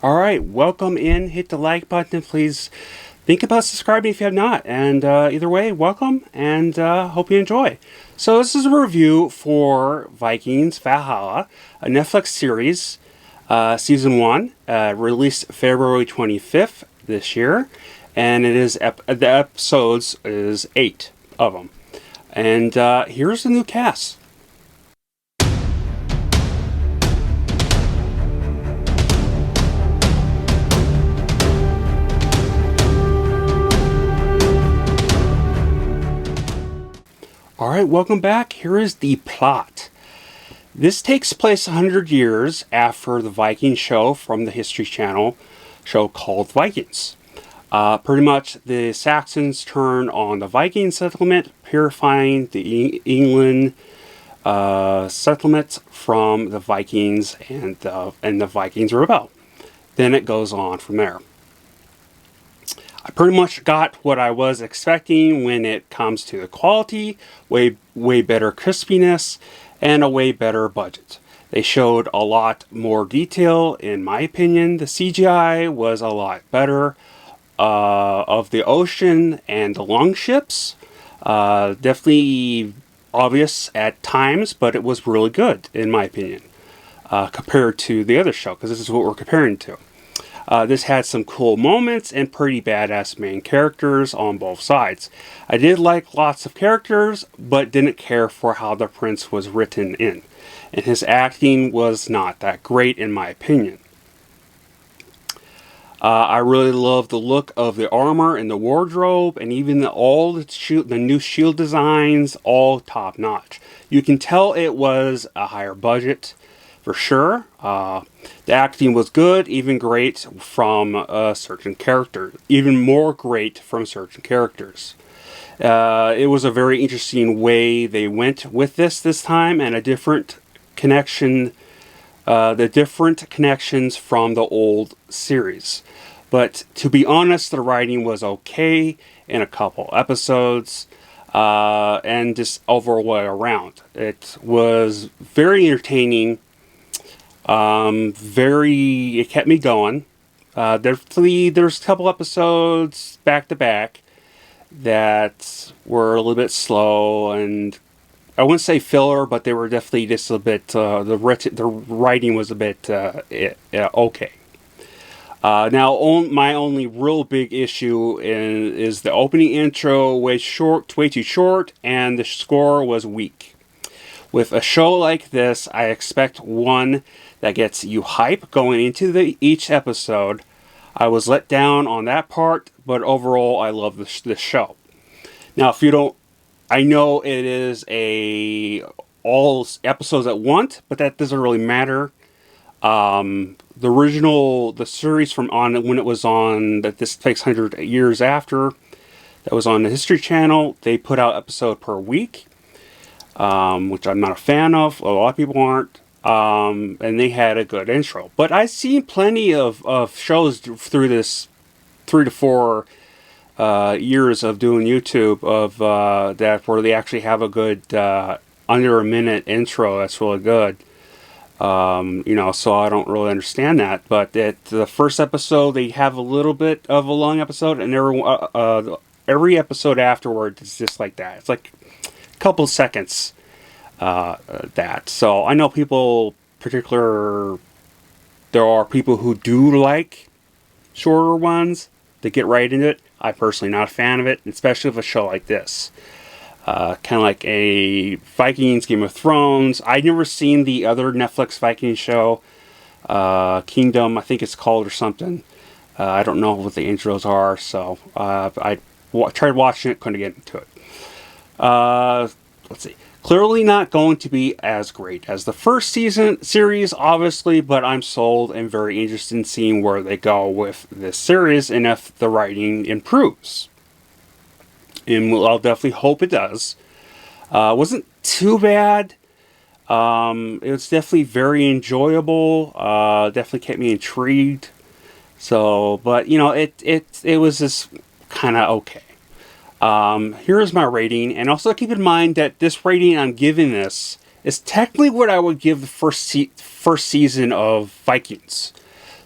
Alright, welcome in. Hit the like button. Please think about subscribing if you have not. And either way, welcome and hope you enjoy. So this is a review for Vikings Valhalla, a Netflix series, Season 1, released February 25th this year. And it is the episodes is 8 of them. And here's the new cast. Alright, welcome back. Here is the plot. This takes place 100 years after the Viking show from the History Channel show called Vikings. Pretty much the Saxons turn on the Viking settlement, purifying the England settlement from the Vikings, and the Vikings rebel. Then it goes on from there. I pretty much got what I was expecting when it comes to the quality, way better crispiness, and a way better budget. They showed a lot more detail, in my opinion. The CGI was a lot better of the ocean and the longships. Definitely obvious at times, but it was really good, in my opinion, compared to the other show, because this is what we're comparing to. This had some cool moments and pretty badass main characters on both sides. I did like lots of characters, but didn't care for how the prince was written in. And his acting was not that great, in my opinion. I really love the look of the armor and the wardrobe, and even all the new shield designs, all top notch. You can tell it was a higher budget, for sure. The acting was good, even great from certain characters. Even more great from certain characters. It was a very interesting way they went with this time, and a different connection, the different connections from the old series. But to be honest, the writing was okay in a couple episodes, and just overall around. It was very entertaining. It kept me going. There's a couple episodes back to back that were a little bit slow, and I wouldn't say filler, but they were definitely just a bit, the writing was a bit, okay. Now, my only real big issue is the opening intro was way too short, and the score was weak. With a show like this, I expect one that gets you hype going into each episode. I was let down on that part, but overall, I love this show. Now, if you don't, I know it is all episodes at once, but that doesn't really matter. The series from when it was on, that this takes 100 years after, that was on the History Channel, they put out episode per week. Which I'm not a fan of. A lot of people aren't. And they had a good intro. But I've seen plenty of shows through this 3 to 4 years of doing YouTube of that where they actually have a good under a minute intro that's really good. So I don't really understand that. But at the first episode, they have a little bit of a long episode, and every episode afterward is just like that. It's like couple seconds that. So I know there are people who do like shorter ones to get right into it. I'm personally not a fan of it, especially with a show like this. Kind of like a Vikings, Game of Thrones. I've never seen the other Netflix Viking show, Kingdom, I think it's called, or something. I don't know what the intros are, so I tried watching it, couldn't get into it. Let's see. Clearly not going to be as great as the first series, obviously, but I'm sold and very interested in seeing where they go with this series and if the writing improves. And I'll definitely hope it does. Wasn't too bad. It was definitely very enjoyable. Definitely kept me intrigued. So, but it was just kind of okay. Here's my rating, and also keep in mind that this rating I'm giving this is technically what I would give the first season of Vikings.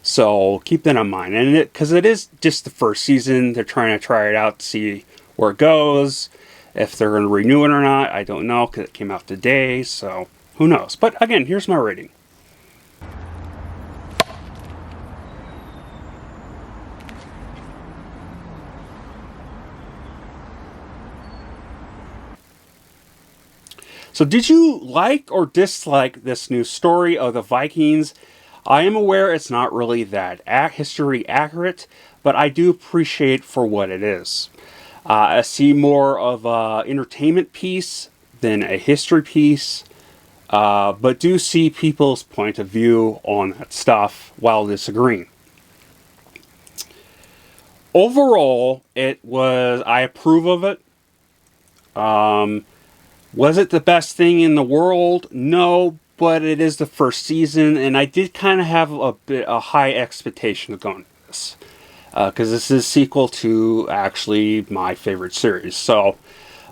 So keep that in mind. And because it is just the first season, they're trying to try it out to see where it goes. If they're going to renew it or not, I don't know, because it came out today, so who knows. But again, here's my rating. So did you like or dislike this new story of the Vikings? I am aware it's not really that history accurate, but I do appreciate for what it is. I see more of an entertainment piece than a history piece, but do see people's point of view on that stuff while disagreeing. Overall, I approve of it. Was it the best thing in the world? No, but it is the first season, and I did kind of have a high expectation of going to this. Because this is a sequel to actually my favorite series. So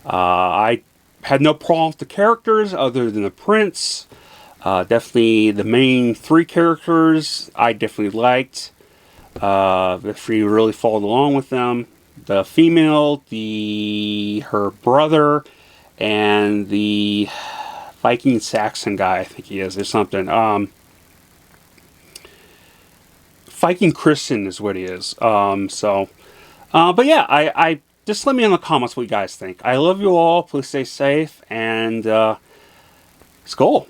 I had no problem with the characters other than the prince. Definitely the main three characters I definitely liked. If you really followed along with them. The female, her brother, and the Viking Saxon guy, I think he is, or something. Viking Christian is what he is. But yeah, I just let me know in the comments what you guys think. I love you all. Please stay safe, and let's go.